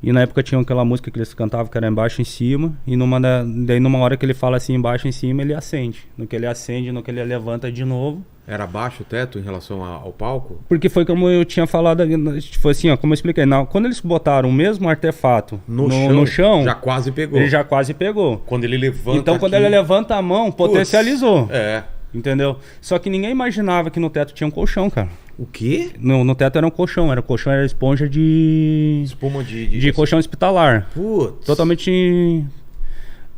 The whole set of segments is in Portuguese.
E na época tinha aquela música que eles cantavam que era embaixo e em cima. E daí numa hora que ele fala assim, embaixo e em cima, ele acende. No que ele acende, no que ele levanta de novo. Era baixo o teto em relação ao palco? Porque foi como eu tinha falado, foi assim, ó, como eu expliquei. Quando eles botaram o mesmo artefato no chão, já quase pegou. Ele já quase pegou. Quando ele levanta Então quando ele levanta a mão, potencializou. É. Entendeu? Só que ninguém imaginava que no teto tinha um colchão, cara. O quê? No teto era um colchão. Era esponja de... Espuma de colchão hospitalar. Putz. Totalmente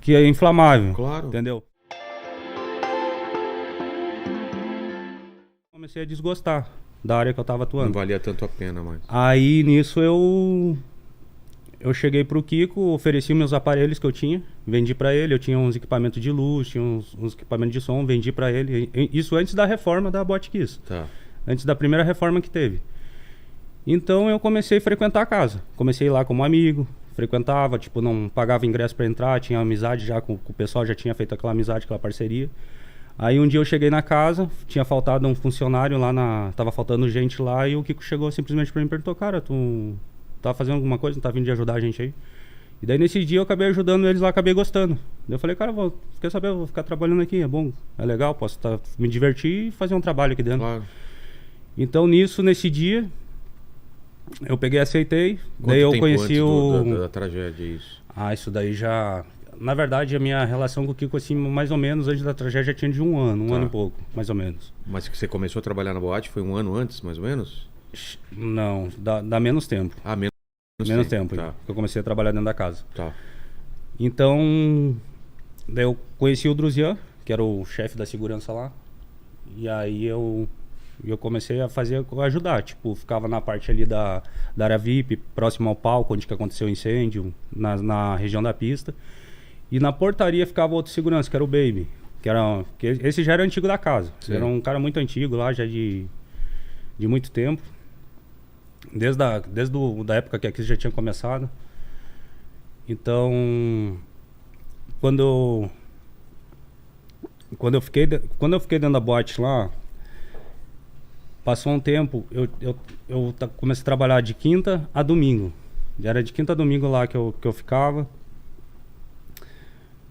que é inflamável. Claro. Entendeu? Comecei a desgostar da área que eu tava atuando. Não valia tanto a pena mais. Aí nisso eu cheguei pro Kiko, ofereci meus aparelhos que eu tinha, vendi pra ele. Eu tinha uns equipamentos de luz, tinha uns equipamentos de som, vendi pra ele. Isso antes da reforma da Botkiss. Tá. Antes da primeira reforma que teve. Então eu comecei a frequentar a casa. Comecei lá como amigo, frequentava, tipo, não pagava ingresso pra entrar, tinha amizade já com o pessoal, já tinha feito aquela amizade, aquela parceria. Aí um dia eu cheguei na casa, tinha faltado um funcionário lá tava faltando gente lá, e o Kiko chegou simplesmente pra mim e perguntou: cara, tu tá fazendo alguma coisa, não tá vindo de ajudar a gente aí? E daí nesse dia eu acabei ajudando eles lá, acabei gostando. Daí eu falei: cara, quer saber, eu vou ficar trabalhando aqui, é bom, é legal, posso me divertir e fazer um trabalho aqui dentro. Claro. Então nesse dia, eu peguei e aceitei. Quanto daí eu tempo conheci antes da tragédia, isso? Isso daí já... Na verdade, a minha relação com o Kiko, assim, mais ou menos, antes da tragédia, já tinha de um ano e pouco, mais ou menos. Mas que você começou a trabalhar na boate foi um ano antes, mais ou menos? Não, dá menos tempo. Menos tempo. Tá. Que eu comecei a trabalhar dentro da casa. Tá. Então, daí eu conheci o Druzian, que era o chefe da segurança lá. E aí eu comecei a ajudar. Tipo, ficava na parte ali da área VIP, próximo ao palco, onde que aconteceu o incêndio, na região da pista. E na portaria ficava outro segurança, que era o Baby. Que esse já era antigo da casa. Sim. Era um cara muito antigo lá, já de muito tempo. Desde da época que a crise já tinha começado. Então, quando eu fiquei dentro da boate lá, passou um tempo, eu comecei a trabalhar de quinta a domingo. Já era de quinta a domingo lá que eu ficava.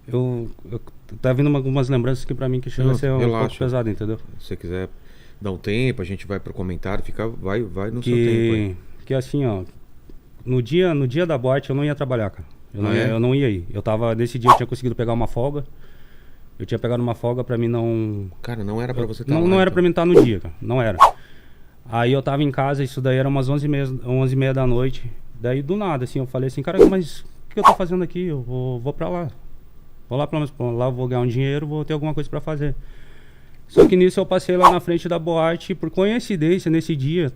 Eu tá vindo algumas lembranças aqui pra mim que chega a ser um pouco pesado, entendeu? Se você quiser dar um tempo, a gente vai pro comentário, vai no seu tempo aí. Que assim, ó, no dia da boate eu não ia trabalhar, cara. Eu não ia ir. Nesse dia eu tinha conseguido pegar uma folga. Eu tinha pegado uma folga pra mim não... Cara, não era pra você estar lá. Não era pra mim estar no dia, cara. Não era. Aí eu tava em casa, isso daí era umas 11h30 da noite. Daí do nada, assim, eu falei assim: cara, mas o que eu tô fazendo aqui? Eu vou pra lá. Vou lá, pelo menos, lá eu vou ganhar um dinheiro, vou ter alguma coisa pra fazer. Só que nisso eu passei lá na frente da boate, por coincidência, nesse dia,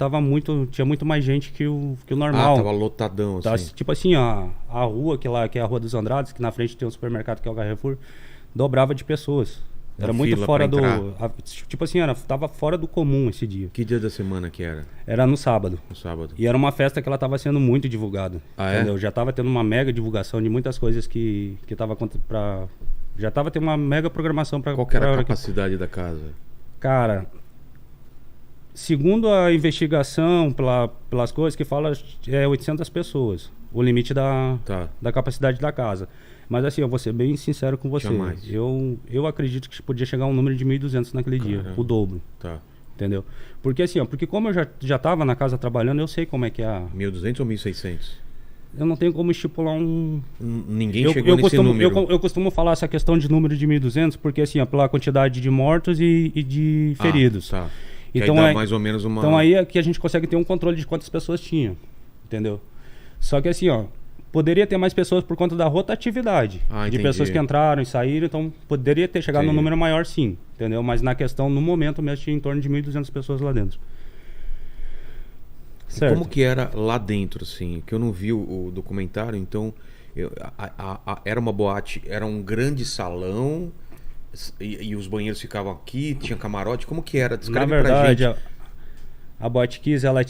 tinha muito mais gente que o normal. Tava lotadão, assim. Tipo assim, a rua, que é a Rua dos Andrades, que na frente tem um supermercado que é o Carrefour, dobrava de pessoas. Era muito fora do... Tipo assim, tava fora do comum esse dia. Que dia da semana que era? Era no sábado. No sábado. E era uma festa que ela tava sendo muito divulgada. Entendeu? Já tava tendo uma mega divulgação de muitas coisas que tava pra... Já tava tendo uma mega programação pra... Qual que era a capacidade da casa? Cara, segundo a investigação, pelas coisas que fala, é 800 pessoas. O limite da capacidade da casa. Mas assim, eu vou ser bem sincero com você. Eu acredito que podia chegar a um número de 1.200 naquele dia, o dobro. Tá. Entendeu? Porque assim, porque como eu já tava na casa trabalhando, eu sei como é que é a... 1.200 ou 1.600? Eu não tenho como estipular um... Ninguém chegou nesse número. Eu costumo falar essa questão de número de 1.200, porque assim, pela quantidade de mortos e de feridos. Tá. Então aí dá mais ou menos uma... Então aí é que a gente consegue ter um controle de quantas pessoas tinham. Entendeu? Só que assim, poderia ter mais pessoas por conta da rotatividade. De pessoas que entraram e saíram, então poderia ter chegado num número maior, sim. Entendeu? Mas na questão, no momento mesmo, tinha em torno de 1.200 pessoas lá dentro. Certo. Como que era lá dentro, assim? Que eu não vi o documentário, então... era uma boate, era um grande salão e os banheiros ficavam aqui, tinha camarote. Como que era? Descreve na verdade, pra gente. A Botkiss, ela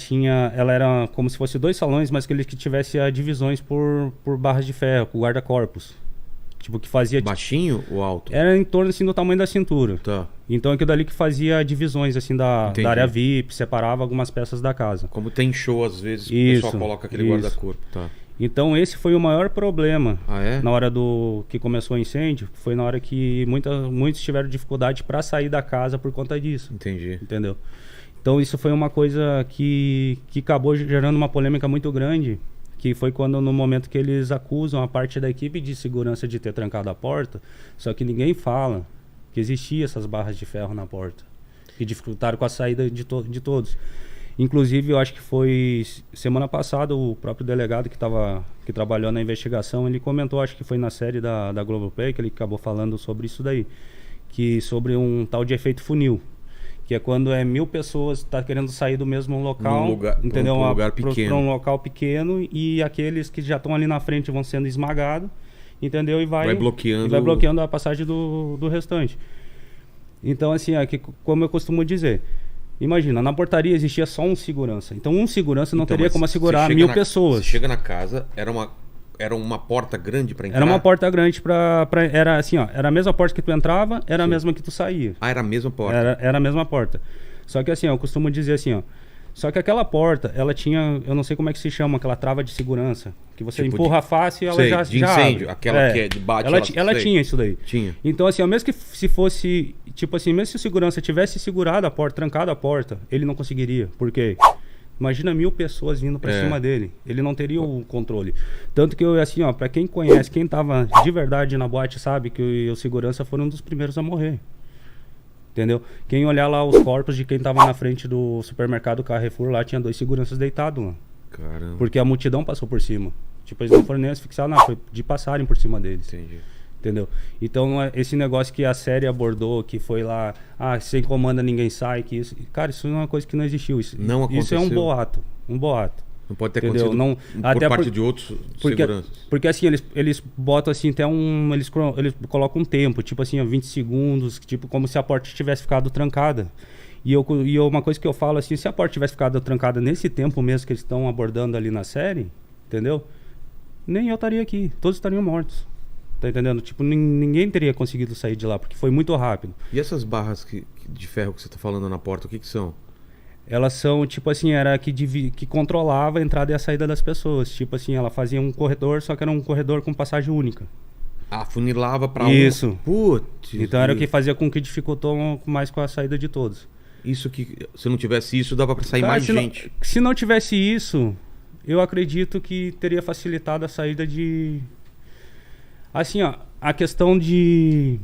era como se fosse 2 salões, mas que tivesse divisões por barras de ferro, com guarda-corpos. Tipo, que fazia... Baixinho ou alto? Era em torno, assim, do tamanho da cintura. Tá. Então aquilo dali que fazia divisões assim da Entendi. área VIP, separava algumas peças da casa. Como tem show às vezes, que o pessoal Isso, coloca aquele isso. guarda-corpo. Tá. Então esse foi o maior problema Ah, é? na hora do que começou o incêndio, foi na hora que muitos tiveram dificuldade para sair da casa por conta disso, Entendi. entendeu? Então isso foi uma coisa que acabou gerando uma polêmica muito grande, que foi quando no momento que eles acusam a parte da equipe de segurança de ter trancado a porta, só que ninguém fala que existia essas barras de ferro na porta, que dificultaram com a saída de todos. Inclusive, eu acho que foi semana passada o próprio delegado que trabalhou na investigação, ele comentou, acho que foi na série da Globoplay, que ele acabou falando sobre isso daí, que sobre um tal de efeito funil, que é quando 1000 pessoas tá querendo sair do mesmo local, entendeu? Pra um lugar pequeno. Para um local pequeno, e aqueles que já estão ali na frente vão sendo esmagados, entendeu? E vai bloqueando a passagem do restante. Então, assim, como eu costumo dizer, imagina, na portaria existia só um segurança. Então, um segurança não teria como assegurar 1000 pessoas. Você chega na casa, era uma porta grande para entrar? Era uma porta grande era assim, ó, era a mesma porta que tu entrava, era a mesma que tu saía. Ah, era a mesma porta? Era a mesma porta. Só que assim, ó, eu costumo dizer assim, ó, só que aquela porta, ela tinha, eu não sei como é que se chama, aquela trava de segurança, que você tipo empurra fácil e ela já incêndio, abre. aquela que é de bate. Ela tinha isso daí. Tinha. Então assim, ó, mesmo que se fosse, tipo assim, mesmo se o segurança tivesse segurado a porta, trancado a porta, ele não conseguiria. Por quê? Imagina 1000 pessoas vindo pra cima dele. Ele não teria o controle. Tanto que, assim, ó, pra quem conhece, quem tava de verdade na boate, sabe que o segurança foram um dos primeiros a morrer. Entendeu? Quem olhar lá os corpos de quem tava na frente do supermercado Carrefour, lá tinha 2 seguranças deitados lá. Caramba. Porque a multidão passou por cima. Tipo, eles não foram nem asfixiados, não. Foi de passarem por cima deles. Entendi. Entendeu? Então, esse negócio que a série abordou, que foi lá, sem comanda ninguém sai, que isso... Cara, isso é uma coisa que não existiu. Isso é um boato. Um boato. Não pode ter entendeu? acontecido por parte de outros seguranças. Porque assim, eles botam assim, até eles colocam um tempo, tipo assim, 20 segundos, tipo como se a porta tivesse ficado trancada. E uma coisa que eu falo assim, se a porta tivesse ficado trancada nesse tempo mesmo que eles estão abordando ali na série, entendeu? Nem eu estaria aqui, todos estariam mortos. Tá entendendo? Tipo, ninguém teria conseguido sair de lá, porque foi muito rápido. E essas barras de ferro que você tá falando na porta, o que são? Elas são, tipo assim, era que controlava a entrada e a saída das pessoas. Tipo assim, ela fazia um corredor, só que era um corredor com passagem única. Ah, funilava pra isso. Putz. Então era o que fazia com que dificultou mais com a saída de todos. Isso que, se não tivesse isso, dava pra sair mais gente. Se não tivesse isso, eu acredito que teria facilitado a saída de... Assim, ó, a questão de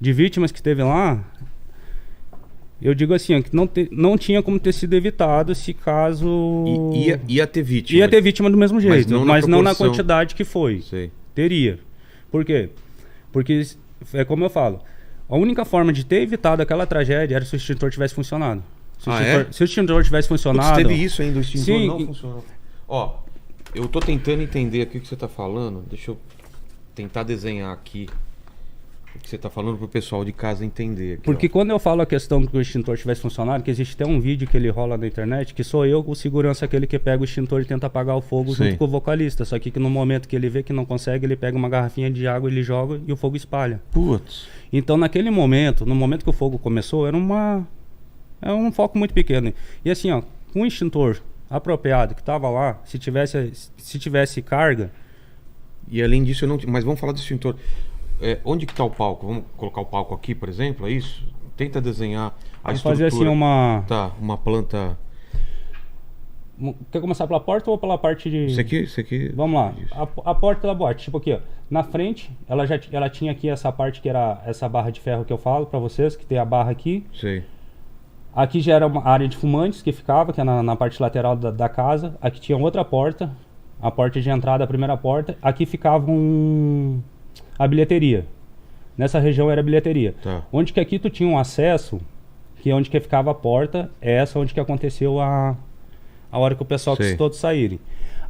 vítimas que teve lá, eu digo assim, ó, que não tinha como ter sido evitado se caso... Ia ter vítima. Ia ter vítima do mesmo jeito, mas não na quantidade que foi. Sei. Teria. Por quê? Porque, é como eu falo, a única forma de ter evitado aquela tragédia era se o extintor tivesse funcionado. Se o extintor tivesse funcionado... Putz, teve isso ainda, o extintor sim, não funcionou. Ó, eu tô tentando entender aqui o que você tá falando. Deixa eu tentar desenhar aqui o que você tá falando pro pessoal de casa entender. Aqui, porque quando eu falo a questão que o extintor tivesse funcionado, que existe até um vídeo que ele rola na internet, que sou eu, o segurança, aquele que pega o extintor e tenta apagar o fogo junto com o vocalista. Só que no momento que ele vê que não consegue, ele pega uma garrafinha de água, ele joga e o fogo espalha. Putz. Então naquele momento, no momento que o fogo começou, era um foco muito pequeno. E assim, ó, com o extintor apropriado que tava lá, se tivesse carga... E além disso, mas vamos falar do extintor. Onde que tá o palco? Vamos colocar o palco aqui, por exemplo, é isso? Tenta desenhar a estrutura. Fazer assim uma planta... Quer começar pela porta ou pela parte de... Isso aqui. Vamos lá. A porta da boate, tipo aqui, ó. Na frente, ela tinha aqui essa parte que era essa barra de ferro que eu falo pra vocês, que tem a barra aqui. Sei. Aqui já era uma área de fumantes que ficava, que é na parte lateral da casa. Aqui tinha outra porta, a porta de entrada, a primeira porta. Aqui ficava a bilheteria. Nessa região era a bilheteria. Tá. Onde que aqui tu tinha um acesso, que é onde que ficava a porta, é essa onde que aconteceu a hora que o pessoal quis todos saírem.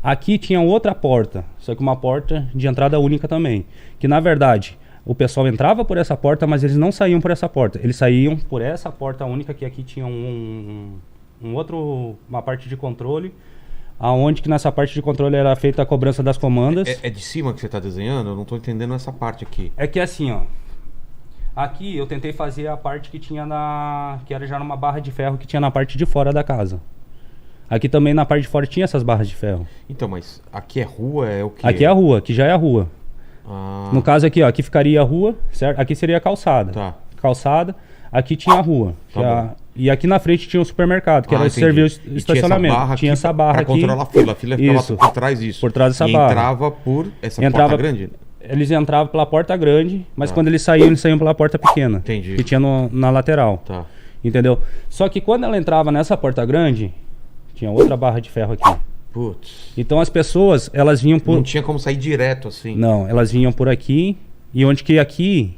Aqui tinha outra porta, só que uma porta de entrada única também. Que na verdade, o pessoal entrava por essa porta, mas eles não saíam por essa porta. Eles saíam por essa porta única, que aqui tinha uma parte de controle. aonde que nessa parte de controle era feita a cobrança das comandas. É de cima que você tá desenhando? Eu não tô entendendo essa parte aqui. É que assim, ó. Aqui eu tentei fazer a parte que tinha que era já numa barra de ferro que tinha na parte de fora da casa. Aqui também na parte de fora tinha essas barras de ferro. Então, mas aqui é rua, é o quê? Aqui é a rua, aqui já é a rua. Ah, No caso aqui, ó, aqui ficaria a rua, certo? Aqui seria a calçada. tá. Calçada, aqui tinha a rua. Tá E aqui na frente tinha o supermercado, que era entendi. servir E o estacionamento. Tinha essa barra pra aqui. controlar a fila. A fila ficava Isso. por trás disso. Por trás dessa e barra. entrava por essa Entrava- porta grande? Eles entravam pela porta grande, mas Tá. quando eles saíam pela porta pequena. Entendi. Que tinha na lateral. Tá. Entendeu? Só que quando ela entrava nessa porta grande, tinha outra barra de ferro aqui. Putz. Então as pessoas, elas vinham por... Não tinha como sair direto assim. Não, elas vinham por aqui. E onde que aqui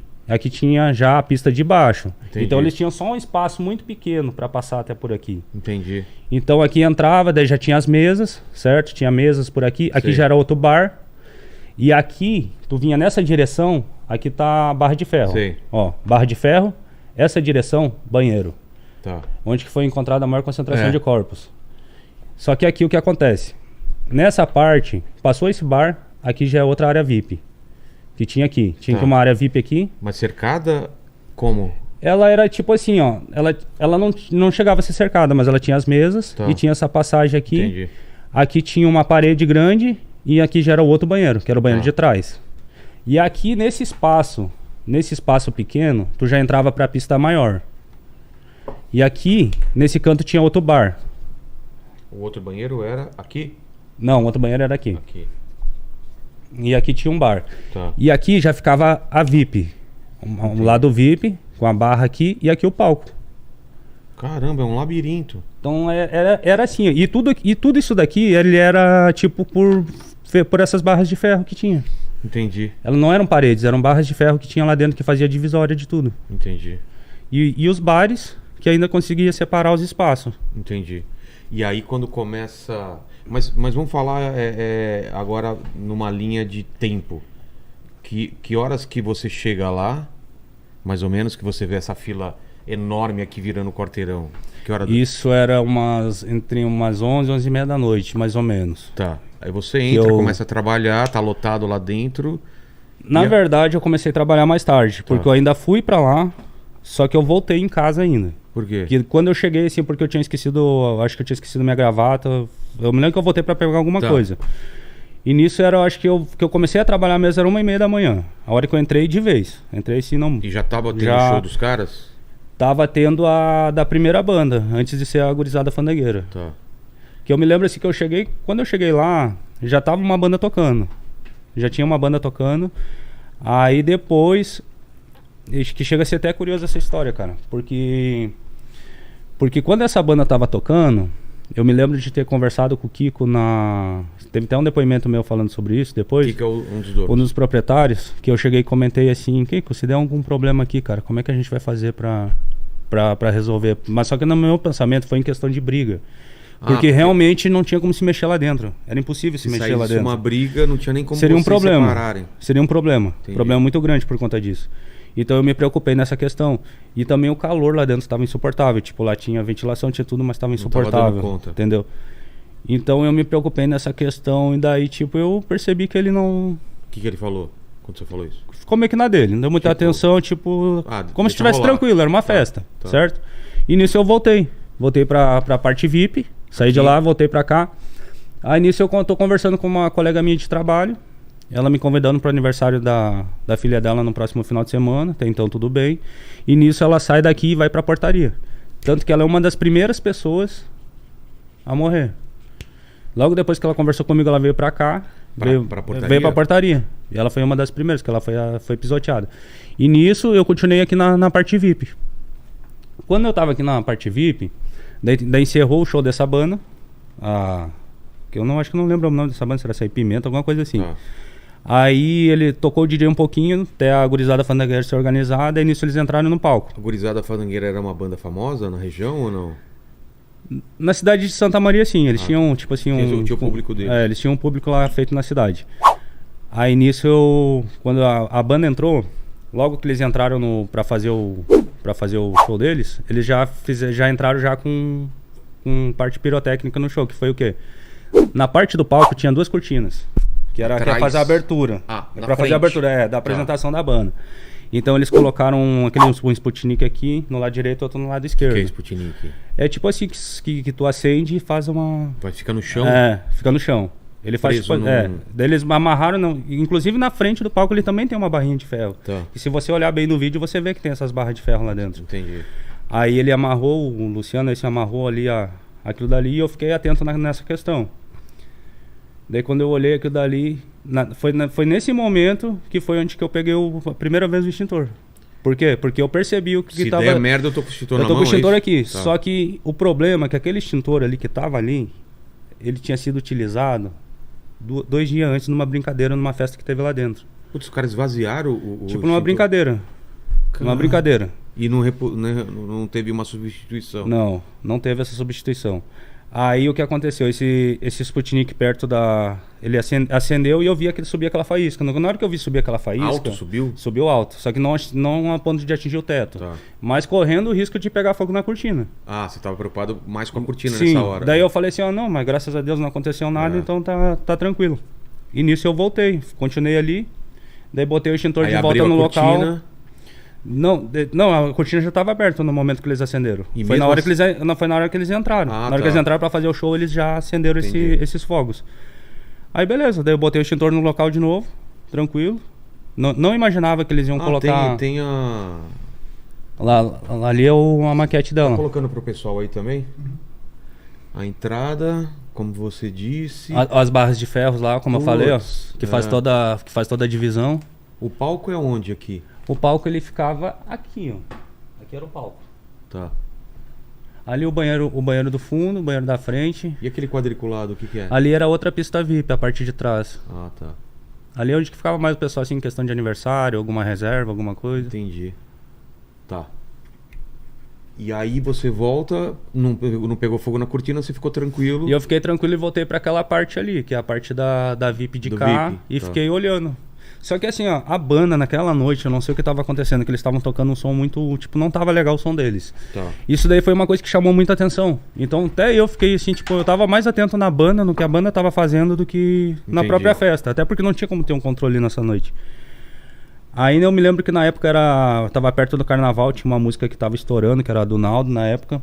tinha já a pista de baixo. Entendi. Então eles tinham só um espaço muito pequeno para passar até por aqui. Entendi. Então aqui entrava, daí já tinha as mesas, certo? Tinha mesas por aqui. Aqui Sei. já era outro bar. E aqui, tu vinha nessa direção, aqui tá a barra de ferro. Sei. Ó, barra de ferro, essa direção, banheiro. Tá. Onde que foi encontrada a maior concentração É. de corpos. Só que aqui o que acontece? Nessa parte, passou esse bar, aqui já é outra área VIP. Que tinha aqui. Tinha Tá. aqui uma área VIP aqui. Mas cercada como? Ela era tipo assim, ó. Ela não chegava a ser cercada, mas ela tinha as mesas Tá. e tinha essa passagem aqui. Entendi. Aqui tinha uma parede grande e aqui já era o outro banheiro, que era o banheiro Tá. de trás. E aqui nesse espaço pequeno, tu já entrava pra pista maior. E aqui, nesse canto, tinha outro bar. O outro banheiro era aqui? Não, o outro banheiro era aqui. Aqui. E aqui tinha um bar. Tá. E aqui já ficava a VIP. Um lado VIP, com a barra aqui, e aqui o palco. Caramba, é um labirinto. Então era assim. E tudo isso daqui, ele era tipo por essas barras de ferro que tinha. Entendi. Elas não eram paredes, eram barras de ferro que tinha lá dentro que fazia divisória de tudo. Entendi. E os bares que ainda conseguia separar os espaços. Entendi. E aí quando começa... Mas vamos falar agora numa linha de tempo. Que horas que você chega lá, mais ou menos, que você vê essa fila enorme aqui virando o quarteirão? Que hora Isso era entre umas 11 e meia da noite, mais ou menos. Tá. Aí você entra, Eu- começa a trabalhar, tá lotado lá dentro. Na E a- verdade, eu comecei a trabalhar mais tarde, porque Tá. eu ainda fui pra lá, só que eu voltei em casa ainda. Por quê? Porque quando eu cheguei, assim, porque eu tinha esquecido, acho que eu tinha esquecido minha gravata, eu me lembro que eu voltei pra pegar alguma Tá. coisa. E nisso era, acho que eu comecei a trabalhar mesmo, era 1h30 da manhã. A hora que eu entrei de vez. Entrei assim, não... E já tava tendo Já- show dos caras? Tava tendo a da primeira banda, antes de ser a Gurizada Fandangueira. Tá. Que eu me lembro assim que quando eu cheguei lá, já tava uma banda tocando. Já tinha uma banda tocando. Aí depois, acho que chega a ser até curioso essa história, cara. Porque quando essa banda tava tocando, eu me lembro de ter conversado com o Kiko teve até um depoimento meu falando sobre isso depois. Kiko é um dos donos. Um dos proprietários, que eu cheguei e comentei assim, Kiko, se der algum problema aqui, cara, como é que a gente vai fazer pra resolver? Mas só que no meu pensamento foi em questão de briga. Porque realmente não tinha como se mexer lá dentro. Era impossível se Se mexer lá saísse dentro. uma briga, não tinha nem como Seria um vocês problema. separarem. Seria um problema. Entendi. Problema muito grande por conta disso. Então eu me preocupei nessa questão. E também o calor lá dentro estava insuportável. Tipo, lá tinha ventilação, tinha tudo, mas estava Não tava insuportável. dando conta. Entendeu? Então eu me preocupei nessa questão. E daí, tipo, eu percebi que ele não... O que ele falou quando você falou isso? Ficou meio que na dele. Não deu muita Tipo- atenção, tipo... Ah, como se deixa estivesse rolar. tranquilo, era uma festa. tá. Certo? E nisso eu voltei. Voltei pra parte VIP. Saí de Aqui. lá, voltei pra cá. Aí nisso eu tô conversando com uma colega minha de trabalho. Ela me convidando pro aniversário da filha dela no próximo final de semana. Até então tudo bem. E nisso ela sai daqui e vai pra portaria. Tanto que ela é uma das primeiras pessoas a morrer. Logo depois que ela conversou comigo, ela veio pra cá. Pra portaria? Veio pra portaria. E ela foi uma das primeiras, que ela foi pisoteada. E nisso eu continuei aqui na parte VIP. Quando eu tava aqui na parte VIP, daí encerrou o show dessa banda. Que eu acho que não lembro o nome dessa banda, se era Sair Pimenta, alguma coisa assim. Tá. Aí ele tocou o DJ um pouquinho, até a Gurizada Fandangueira ser organizada, e nisso eles entraram no palco. A Gurizada Fandangueira era uma banda famosa na região ou não? Na cidade de Santa Maria, sim, eles tinham, tipo assim, tinha o público deles. eles tinham um público lá feito na cidade. Aí nisso, quando a banda entrou, logo que eles entraram pra fazer o show deles, eles já entraram já com parte pirotécnica no show, que foi o quê? Na parte do palco tinha 2 cortinas. Que era pra fazer a abertura. Na fazer a abertura, da apresentação da banda. Então eles colocaram um Sputnik aqui no lado direito e outro no lado esquerdo. O que é Sputnik? É tipo assim que tu acende e faz uma... Vai ficar no chão? Fica no chão. Ele faz tipo, daí eles amarraram, inclusive na frente do palco ele também tem uma barrinha de ferro. Tá. E se você olhar bem no vídeo, você vê que tem essas barras de ferro lá dentro. Entendi. Aí ele amarrou, o Luciano esse amarrou ali aquilo dali e eu fiquei atento nessa questão. Daí quando eu olhei aquilo dali, foi nesse momento que foi onde que eu peguei a primeira vez o extintor. Por quê? Porque eu percebi o que se tava... Se der merda, eu tô com o extintor na mão. Eu tô com o extintor aqui. Tá. Só que o problema é que aquele extintor ali que tava ali, ele tinha sido utilizado 2 dias antes numa brincadeira, numa festa que teve lá dentro. Putz, os caras esvaziaram o tipo numa brincadeira. Numa brincadeira. E não teve uma substituição? Não teve essa substituição. Aí o que aconteceu? Esse Sputnik perto da... Ele acendeu e eu via que ele subia aquela faísca. Na hora que eu vi subir aquela faísca... Alto subiu? Subiu alto. Só que não a ponto de atingir o teto. Tá. Mas correndo o risco de pegar fogo na cortina. Você estava preocupado mais com a cortina Sim, nessa hora. Daí eu falei assim, não, mas graças a Deus não aconteceu nada, então tá tranquilo. E nisso eu voltei. Continuei ali. Daí botei o extintor de volta no local. Não, a cortina já estava aberta no momento que eles acenderam. Foi na hora que eles entraram. Na hora que eles entraram para fazer o show, eles já acenderam esses fogos. Aí beleza, daí eu botei o extintor no local de novo, tranquilo. Não imaginava que eles iam colocar... Tem a... Ali é a maquete dela. Tá colocando pro pessoal aí também? A entrada, como você disse... As barras de ferros lá, como eu falei, ó, que faz toda a divisão. O palco é onde aqui? O palco ele ficava aqui, ó. Aqui era o palco. Tá. Ali o banheiro do fundo, o banheiro da frente. E aquele quadriculado, o que é? Ali era outra pista VIP, a partir de trás. Tá. Ali é onde que ficava mais o pessoal, assim, em questão de aniversário, alguma reserva, alguma coisa. Entendi. Tá. E aí você volta, não pegou fogo na cortina, você ficou tranquilo. E eu fiquei tranquilo e voltei para aquela parte ali, que é a parte da VIP de cá. VIP, e fiquei olhando. Só que assim, ó, a banda naquela noite, eu não sei o que estava acontecendo, que eles estavam tocando um som muito, tipo, não tava legal o som deles. Tá. Isso daí foi uma coisa que chamou muita atenção. Então até eu fiquei assim, tipo, eu tava mais atento na banda, no que a banda tava fazendo do que na própria festa. Até porque não tinha como ter um controle nessa noite. Aí eu me lembro que na época tava perto do carnaval, tinha uma música que tava estourando, que era a do Naldo na época.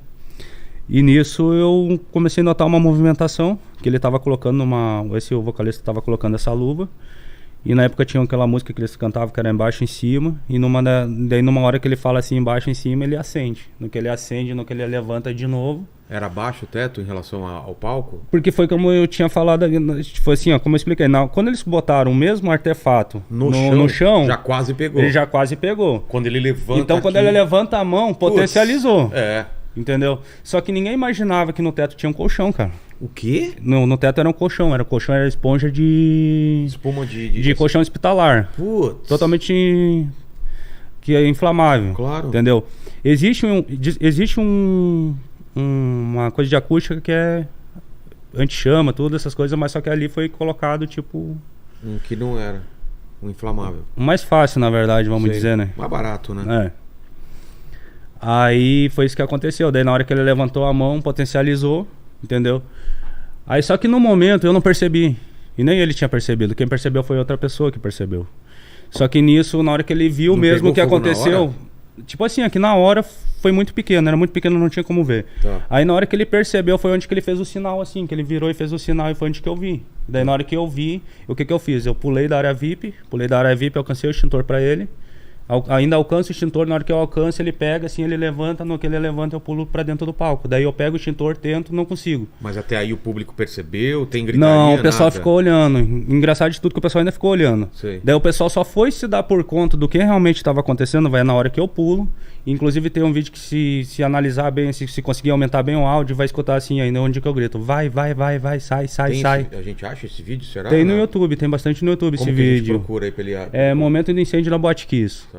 E nisso eu comecei a notar uma movimentação, que ele tava colocando o vocalista tava colocando essa luva. E na época tinha aquela música que eles cantavam que era embaixo e em cima. E daí numa hora que ele fala assim embaixo e em cima, ele acende. No que ele acende, no que ele levanta de novo. Era baixo o teto em relação ao palco? Porque foi como eu tinha falado, foi assim, ó, como eu expliquei. Quando eles botaram o mesmo artefato no chão, já quase pegou. Ele já quase pegou. Quando ele levanta Então quando ele levanta a mão, potencializou. É. Entendeu? Só que ninguém imaginava que no teto tinha um colchão, cara. O quê? No teto era um colchão. Era esponja de... Espuma de colchão hospitalar. Putz. Totalmente... que é inflamável. Claro. Entendeu? Existe uma coisa de acústica que é anti-chama, todas essas coisas, mas só que ali foi colocado tipo... que não era. Um inflamável. O mais fácil, na verdade, vamos dizer, né? Mais barato, né? É. Aí foi isso que aconteceu. Daí na hora que ele levantou a mão, potencializou, entendeu? Aí só que no momento eu não percebi. E nem ele tinha percebido. Quem percebeu foi outra pessoa que percebeu. Só que nisso, na hora que ele viu mesmo o que aconteceu... Tipo assim, aqui na hora foi muito pequeno. Era muito pequeno, não tinha como ver. Tá. Aí na hora que ele percebeu foi onde que ele fez o sinal assim. Que ele virou e fez o sinal e foi onde que eu vi. Daí na hora que eu vi, o que eu fiz? Eu pulei da área VIP, alcancei o extintor pra ele. Ainda alcanço o extintor, na hora que eu alcanço ele pega, assim, ele levanta, no que ele levanta eu pulo pra dentro do palco. Daí eu pego o extintor, tento, não consigo. Mas até aí o público percebeu? Tem gritaria? Não, o pessoal nada? ficou olhando. Engraçado de tudo que o pessoal ainda ficou olhando. Sei. Daí o pessoal só foi se dar por conta do que realmente estava acontecendo, vai na hora que eu pulo. Inclusive tem um vídeo que se analisar bem, se conseguir aumentar bem o áudio, vai escutar assim ainda onde que eu grito. Vai, sai. A gente acha esse vídeo, será? Tem no YouTube, tem bastante no YouTube como esse que vídeo. A gente procura aí pra ele... É Momento do Incêndio na Boate Kiss. Tá.